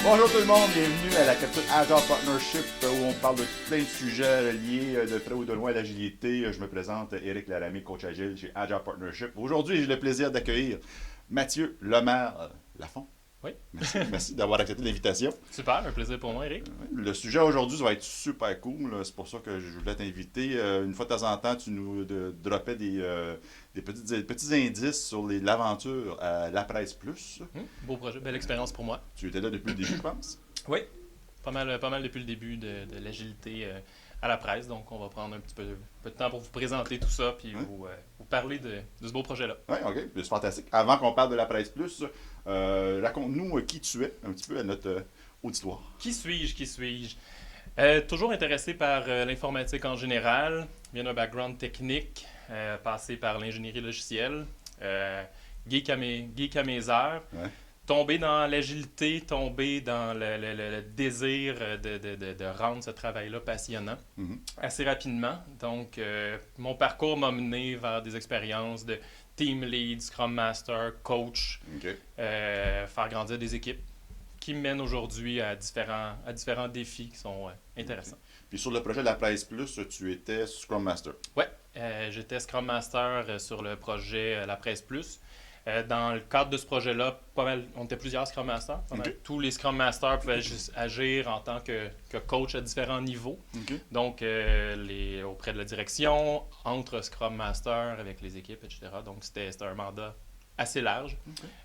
Bonjour tout le monde, bienvenue à la capsule Agile Partnership où on parle de plein de sujets liés de près ou de loin à l'agilité. Je me présente, Éric Laramie, coach agile chez Agile Partnership. Aujourd'hui, j'ai le plaisir d'accueillir Mathieu Lemaire Lafont. Oui. Merci d'avoir accepté l'invitation. Super, un plaisir pour moi, Eric. Le sujet aujourd'hui, ça va être super cool. C'est pour ça que je voulais t'inviter. Une fois de temps en temps, tu nous droppais des petits indices sur l'aventure à La Presse Plus. Beau projet, belle expérience pour moi. Tu étais là depuis le début, je pense. Oui, pas mal depuis le début de l'agilité à la presse. Donc, on va prendre un petit peu de temps pour vous présenter tout ça puis vous parler de ce beau projet-là. Oui, OK. C'est fantastique. Avant qu'on parle de La Presse Plus, raconte-nous qui tu es un petit peu à notre auditoire. Qui suis-je? Toujours intéressé par l'informatique en général. Viens d'un background technique, passé par l'ingénierie logicielle. Geek à mes heures. Ouais. Tomber dans l'agilité, tomber dans le désir de rendre ce travail-là passionnant assez rapidement. Donc, mon parcours m'a mené vers des expériences de team lead, scrum master, coach, OK. faire grandir des équipes qui me mènent aujourd'hui à différents défis qui sont intéressants. Puis sur le projet de La Presse Plus, tu étais Scrum Master. Oui, j'étais Scrum Master sur le projet La Presse Plus. Dans le cadre de ce projet-là, on était plusieurs Scrum Masters. Tous les Scrum Masters pouvaient agir en tant que coach à différents niveaux. Donc, auprès de la direction, entre Scrum Master, avec les équipes, etc. Donc, c'était un mandat assez large.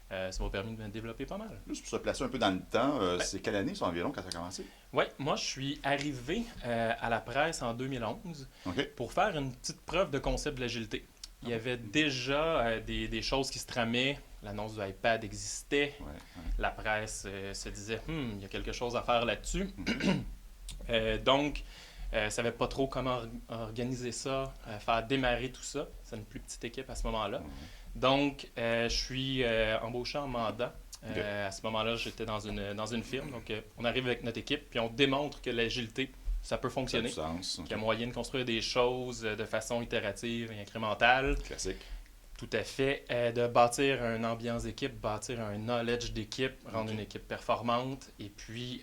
Ça m'a permis de me développer pas mal. Juste pour se placer un peu dans le temps, c'est quelle année ça environ quand ça a commencé? Oui, moi je suis arrivé à la presse en 2011 pour faire une petite preuve de concept de l'agilité. Il y avait déjà des choses qui se tramaient. L'annonce du iPad existait. La presse se disait « il y a quelque chose à faire là-dessus ». Donc, ne savait pas trop comment organiser ça, faire démarrer tout ça. C'est une plus petite équipe à ce moment-là. Donc, je suis embauché en mandat. À ce moment-là, j'étais dans une firme. Donc, on arrive avec notre équipe, puis on démontre que l'agilité, ça peut fonctionner. Ça a du sens. Qu'il y a moyen de construire des choses de façon itérative et incrémentale. Classique. Tout à fait. De bâtir une ambiance d'équipe, bâtir un knowledge d'équipe, rendre une équipe performante et puis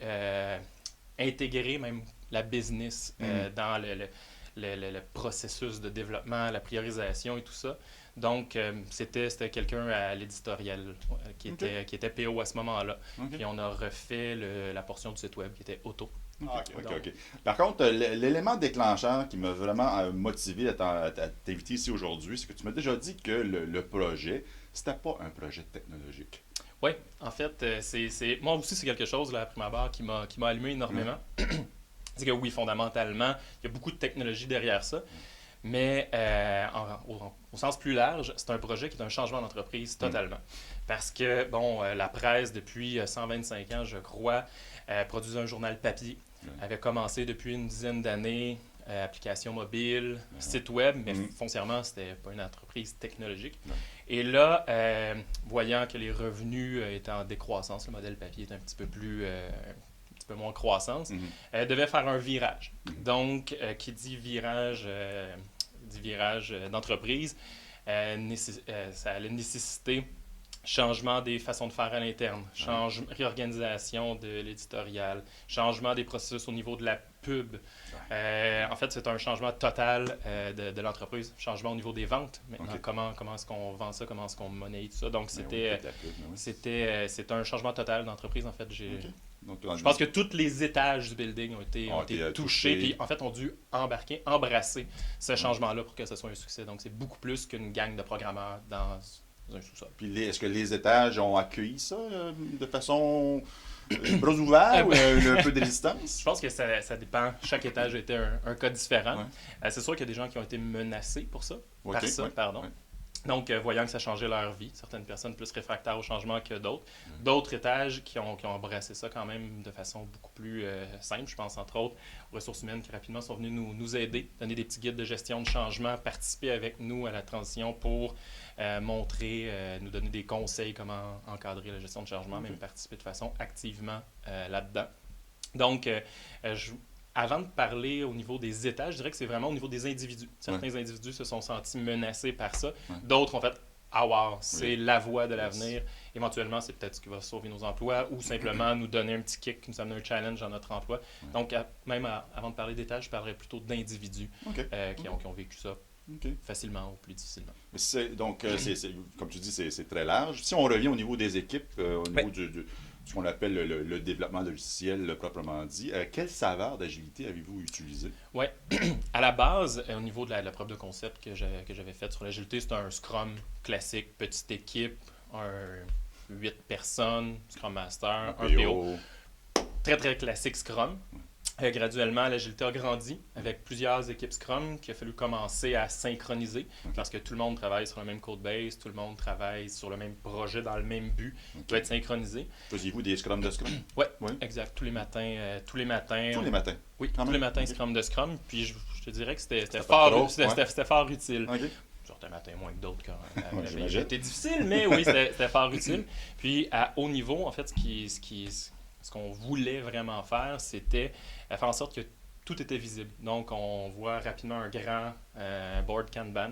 intégrer même la business dans le processus de développement, la priorisation et tout ça. Donc, c'était quelqu'un à l'éditorial qui était PO à ce moment-là. Puis on a refait la portion du site web qui était auto. OK. Par contre, l'élément déclencheur qui m'a vraiment motivé à t'inviter ici aujourd'hui, c'est que tu m'as déjà dit que le projet, c'était pas un projet technologique. Oui, en fait, moi aussi, c'est quelque chose, là, à prime abord, qui m'a allumé énormément. C'est que oui, fondamentalement, il y a beaucoup de technologie derrière ça. Mais au sens plus large, c'est un projet qui est un changement d'entreprise totalement. Parce que, la presse, depuis 125 ans, je crois, produisait un journal papier. Avait commencé depuis une dizaine d'années, application mobile, site web, mais foncièrement, c'était pas une entreprise technologique. Et là, voyant que les revenus étaient en décroissance, le modèle papier est un petit peu moins croissance, devait faire un virage. Donc, qui dit virage d'entreprise, ça allait nécessiter changement des façons de faire à l'interne, réorganisation de l'éditorial, changement des processus au niveau de la pub. En fait, c'est un changement total de l'entreprise, changement au niveau des ventes. Maintenant, comment est-ce qu'on vend ça, comment est-ce qu'on monnaie tout ça. Donc, c'était un changement total d'entreprise. En fait, je pense que tous les étages du building ont été touchés, puis en fait, ont dû embrasser ce changement-là pour que ce soit un succès. Donc, c'est beaucoup plus qu'une gang de programmeurs dans un sous-sol. Puis, est-ce que les étages ont accueilli ça de façon bras ouverts ou un peu de résistance? Je pense que ça dépend. Chaque étage a été un cas différent. C'est sûr qu'il y a des gens qui ont été menacés par ça. Donc, voyant que ça changeait leur vie, certaines personnes plus réfractaires au changement que d'autres. D'autres étages qui ont embrassé ça quand même de façon beaucoup plus simple. Je pense entre autres aux ressources humaines qui rapidement sont venues nous aider, donner des petits guides de gestion de changement, participer avec nous à la transition pour montrer, nous donner des conseils comment encadrer la gestion de changement, même participer de façon activement là-dedans. Donc, avant de parler au niveau des étages, je dirais que c'est vraiment au niveau des individus. Certains individus se sont sentis menacés par ça. D'autres ont fait wow, c'est Oui. la voie de l'avenir. Éventuellement, c'est peut-être ce qui va sauver nos emplois ou simplement nous donner un petit kick, nous amener un challenge dans notre emploi. Donc, avant de parler des tâches, je parlerais plutôt d'individus OK. qui ont vécu ça OK. facilement ou plus difficilement. Donc, comme tu dis, c'est très large. Si on revient au niveau des équipes, au niveau ce qu'on appelle le développement logiciel proprement dit, quelle saveur d'agilité avez-vous utilisé? Oui, à la base, au niveau de la preuve de concept que j'avais faite sur l'agilité, c'était un Scrum classique, petite équipe, 8 personnes, Scrum Master, un PO. Très, très classique Scrum. Graduellement, l'agilité a grandi avec plusieurs équipes Scrum qu'il a fallu commencer à synchroniser parce que tout le monde travaille sur le même code base, tout le monde travaille sur le même projet dans le même but, doit être synchronisé. Faisiez-vous des Scrum de Scrum? Oui, exact. Tous les matins. Tous les matins? Oui, tous les matins Scrum de Scrum. Puis je te dirais que c'était fort utile. Okay. Certains matins moins que d'autres quand c'était difficile, mais oui, c'était fort utile. Puis à haut niveau, en fait, ce qu'on voulait vraiment faire, c'était faire en sorte que tout était visible. Donc, on voit rapidement un grand board Kanban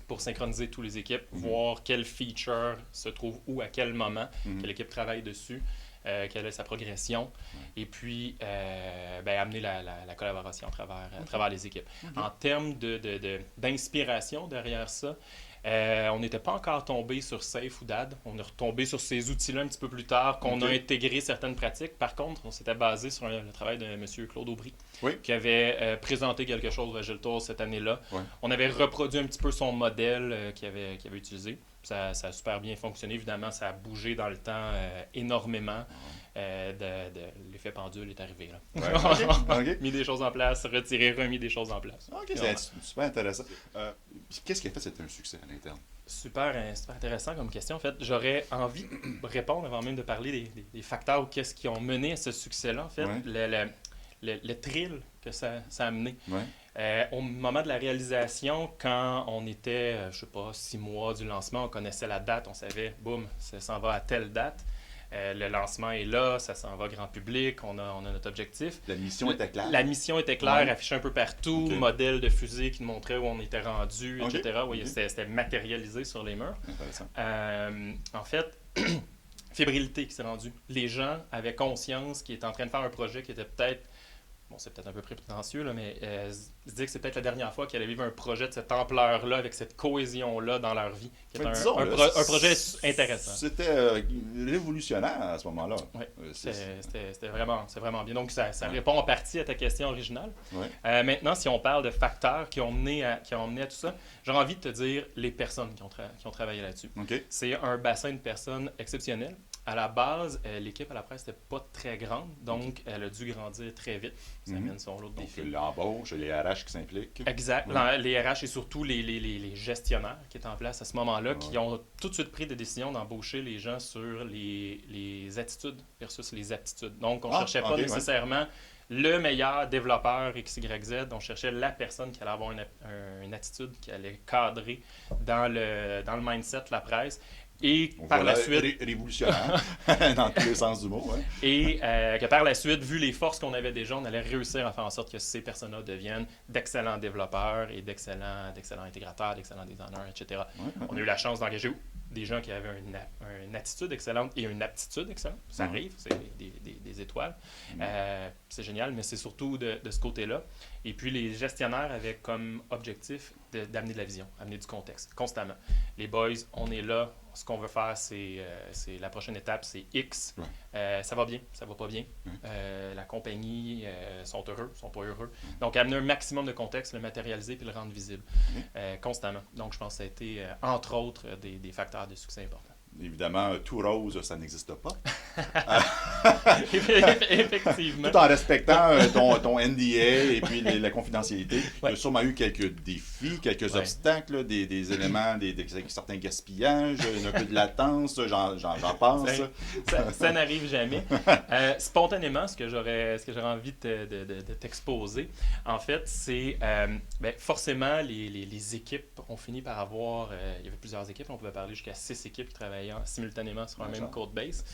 pour synchroniser toutes les équipes, voir quelle feature se trouve où, à quel moment, quelle équipe travaille dessus, quelle est sa progression, et puis amener la collaboration à travers les équipes. En termes d'inspiration derrière ça, on n'était pas encore tombé sur Safe ou DAD. On est retombé sur ces outils-là un petit peu plus tard, qu'on a intégré certaines pratiques. Par contre, on s'était basé sur le travail de M. Claude Aubry, qui avait présenté quelque chose à Agiletour cette année-là. On avait reproduit un petit peu son modèle qu'il avait utilisé. Ça a super bien fonctionné. Évidemment, ça a bougé dans le temps énormément. L'effet pendule est arrivé. Là. Mis des choses en place, retiré, remis des choses en place. OK, c'est super intéressant. Qu'est-ce qui a fait que c'était un succès à l'interne? Super intéressant comme question. En fait, j'aurais envie de répondre avant même de parler des facteurs ou qu'est-ce qui ont mené à ce succès-là. En fait, le thrill que ça a amené. Au moment de la réalisation, quand on était, 6 mois du lancement, on connaissait la date, on savait, boum, ça s'en va à telle date. Le lancement est là, ça s'en va grand public, on a notre objectif. La mission était claire? La mission était claire, affichée un peu partout, modèle de fusée qui nous montrait où on était rendu, etc. C'était matérialisé sur les murs. En fait, fébrilité qui s'est rendue. Les gens avaient conscience qu'ils étaient en train de faire un projet qui était peut-être, c'est peut-être un peu prétentieux, là, mais se dire que c'est peut-être la dernière fois qu'ils allaient vivre un projet de cette ampleur-là, avec cette cohésion-là dans leur vie, qui est un projet intéressant. C'était révolutionnaire à ce moment-là. Oui, c'était vraiment bien. Donc, ça répond en partie à ta question originale. Maintenant, si on parle de facteurs qui ont mené à tout ça, j'aurais envie de te dire les personnes qui ont travaillé là-dessus. C'est un bassin de personnes exceptionnel. À la base, l'équipe à la presse n'était pas très grande, donc elle a dû grandir très vite. Ça amène son lot de défis. L'embauche, les RH qui s'impliquent. Exact. Les RH et surtout les gestionnaires qui étaient en place à ce moment-là, qui ont tout de suite pris des décisions d'embaucher les gens sur les attitudes versus les aptitudes. Donc, on ne cherchait pas nécessairement le meilleur développeur XYZ. On cherchait la personne qui allait avoir une attitude qui allait cadrer dans le mindset de la presse. Et par la suite, révolutionnaire dans tous les sens du mot. Et que par la suite, vu les forces qu'on avait déjà, on allait réussir à faire en sorte que ces personnes-là deviennent d'excellents développeurs et d'excellents intégrateurs, d'excellents designers, etc. On a eu la chance d'engager des gens qui avaient une attitude excellente et une aptitude excellente. Ça arrive, c'est des étoiles. C'est génial, mais c'est surtout de ce côté-là. Et puis, les gestionnaires avaient comme objectif d'amener de la vision, amener du contexte, constamment. Les boys, on est là. Ce qu'on veut faire, c'est la prochaine étape, c'est X. Ça va bien, ça va pas bien. La compagnie sont heureux, sont pas heureux. Donc, amener un maximum de contexte, le matérialiser puis le rendre visible constamment. Donc, je pense que ça a été, entre autres, des facteurs de succès importants. Évidemment, tout rose, ça n'existe pas. Effectivement. Tout en respectant ton NDA et puis la confidentialité. Il y a sûrement eu quelques défis, quelques obstacles, des éléments, certains gaspillages, un peu de latence, j'en passe. Ça n'arrive jamais. Spontanément, ce que j'aurais envie de t'exposer, en fait, c'est forcément les équipes ont fini par avoir, il y avait plusieurs équipes, on pouvait parler jusqu'à 6 équipes qui travaillaient simultanément sur un même code base.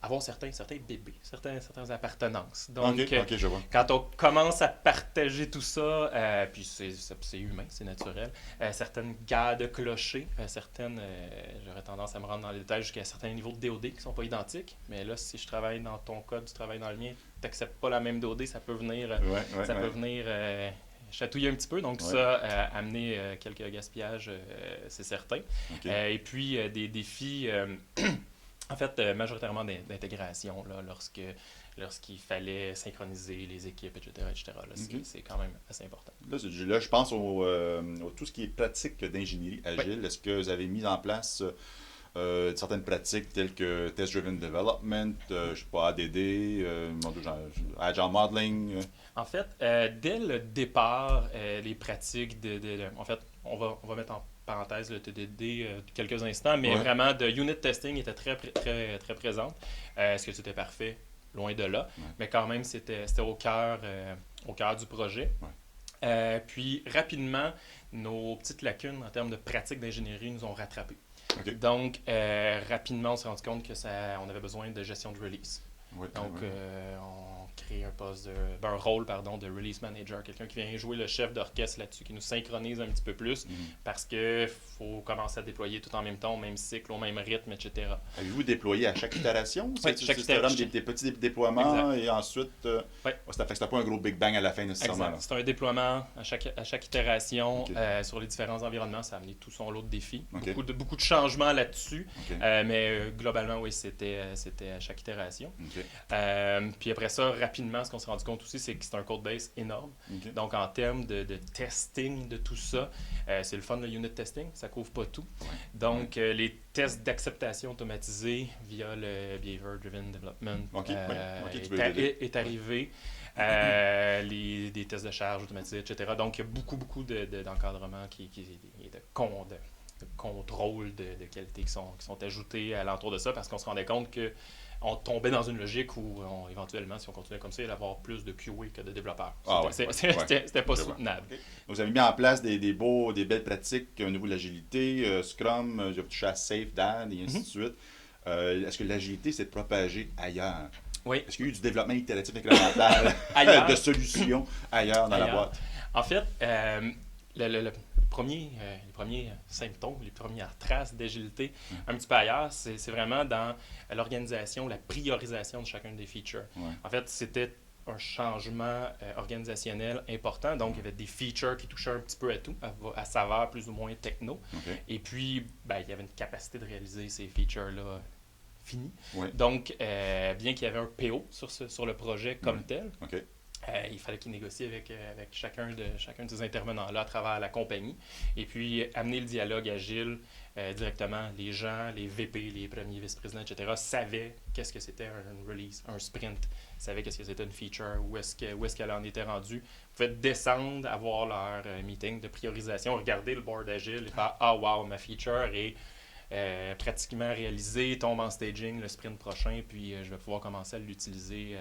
avoir certains bébés, certaines appartenances. Donc, OK, je vois. quand on commence à partager tout ça, puis c'est humain, c'est naturel, certaines guerres de clochers, j'aurais tendance à me rendre dans les détails jusqu'à certains niveaux de DOD qui ne sont pas identiques. Mais là, si je travaille dans ton code, tu travailles dans le mien, tu n'acceptes pas la même DOD, ça peut venir, peut venir chatouiller un petit peu. Donc ça, amener quelques gaspillages, c'est certain. Okay. Et puis, des défis... En fait, majoritairement d'intégration, là, lorsqu'il fallait synchroniser les équipes, etc. Là, c'est quand même assez important. Là, je pense au tout ce qui est pratique d'ingénierie agile. Est-ce que vous avez mis en place certaines pratiques telles que Test-Driven Development, je sais pas, ADD, Agile Modeling? En fait, dès le départ, les pratiques en fait, on va mettre en parenthèse le TDD quelques instants, mais vraiment de unit testing était très présente. Est-ce que c'était parfait? Loin de là. Mais quand même, c'était au cœur du projet. Puis rapidement, nos petites lacunes en termes de pratique d'ingénierie nous ont rattrapés. Donc, rapidement, on s'est rendu compte on avait besoin de gestion de release. Donc, on crée un rôle de release manager, quelqu'un qui vient jouer le chef d'orchestre là-dessus, qui nous synchronise un petit peu plus, parce qu'il faut commencer à déployer tout en même temps, au même cycle, au même rythme, etc. Avez-vous déployé à chaque itération? Oui, chaque itération. Des petits déploiements et ensuite, c'était pas un gros Big Bang à la fin nécessairement. Exact. C'est un déploiement à chaque itération sur les différents environnements. Ça a amené tout son lot de défis. Beaucoup de changements là-dessus, mais globalement, oui, c'était à chaque itération. Puis après ça, rapidement, ce qu'on s'est rendu compte aussi, c'est que c'est un code base énorme. Donc, en termes de testing de tout ça, c'est le fun, le unit testing, ça couvre pas tout. Donc, les tests d'acceptation automatisés via le Behavior Driven Development est arrivé. Des tests de charge automatisés, etc. Donc, il y a beaucoup d'encadrement et de contrôle de qualité qui sont ajoutés à l'entour de ça, parce qu'on se rendait compte qu'on tombait dans une logique où, éventuellement, si on continuait comme ça, il allait y avoir plus de QA que de développeurs. C'était pas soutenable. Vous avez mis en place des belles pratiques au niveau de l'agilité, Scrum, vous avez touché à Safe, Dan, et ainsi de suite. Est-ce que l'agilité s'est propagée ailleurs? Oui. Est-ce qu'il y a eu du développement itératif incrémental de solutions ailleurs dans la boîte? En fait, les premiers symptômes, les premières traces d'agilité un petit peu ailleurs, c'est vraiment dans l'organisation, la priorisation de chacun des features. En fait, c'était un changement organisationnel important. Donc, il y avait des features qui touchaient un petit peu à tout, à saveur plus ou moins techno. Et puis, il y avait une capacité de réaliser ces features-là fini. Donc, bien qu'il y avait un PO sur le projet comme tel, il fallait qu'il négocie avec chacun de ces intervenants-là à travers la compagnie. Et puis, amener le dialogue agile directement. Les gens, les VP, les premiers vice-présidents, etc., savaient qu'est-ce que c'était un release, un sprint, savaient qu'est-ce que c'était une feature, où est-ce qu'elle en était rendue. Ils pouvaient descendre, avoir leur meeting de priorisation, regarder le board agile et faire « Ah, wow, ma feature est... pratiquement réalisé, tombe en staging le sprint prochain, puis je vais pouvoir commencer à l'utiliser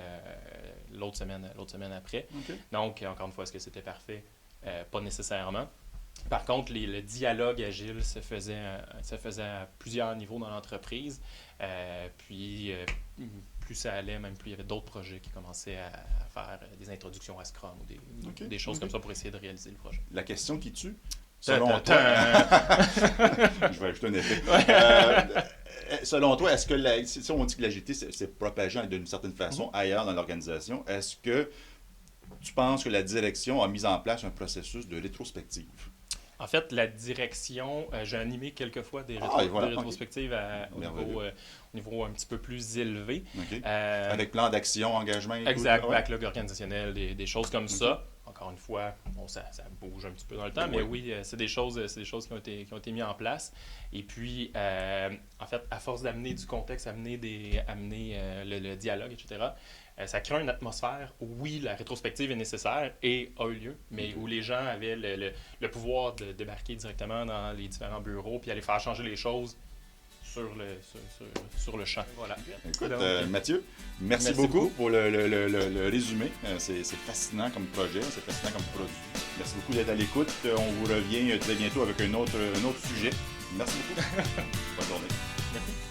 l'autre semaine après. Donc, encore une fois, est-ce que c'était parfait? Pas nécessairement. Par contre, le dialogue agile se faisait à plusieurs niveaux dans l'entreprise. Puis, plus ça allait, même plus il y avait d'autres projets qui commençaient à faire des introductions à Scrum ou des choses comme ça pour essayer de réaliser le projet. La question qui tue? Selon toi, je vais ajouter un effet. Selon toi, est-ce que si on dit que l'agilité s'est propagée d'une certaine façon ailleurs dans l'organisation, est-ce que tu penses que la direction a mis en place un processus de rétrospective? En fait, la direction, j'ai animé quelques fois des rétrospectives au niveau un petit peu plus élevé. Avec plan d'action, engagement et exact, backlog organisationnel, des choses comme ça. Encore une fois, ça bouge un petit peu dans le temps, mais oui, c'est des choses qui ont été mises en place. Et puis, en fait, à force d'amener du contexte, amener le dialogue, etc., ça crée une atmosphère où, oui, la rétrospective est nécessaire et a eu lieu, mais où les gens avaient le pouvoir de débarquer directement dans les différents bureaux puis aller faire changer les choses sur le champ. Voilà. Écoute, Mathieu, merci beaucoup pour le résumé. C'est fascinant comme projet, c'est fascinant comme produit. Merci beaucoup d'être à l'écoute. On vous revient très bientôt avec un autre sujet. Merci beaucoup. Bonne journée. Merci.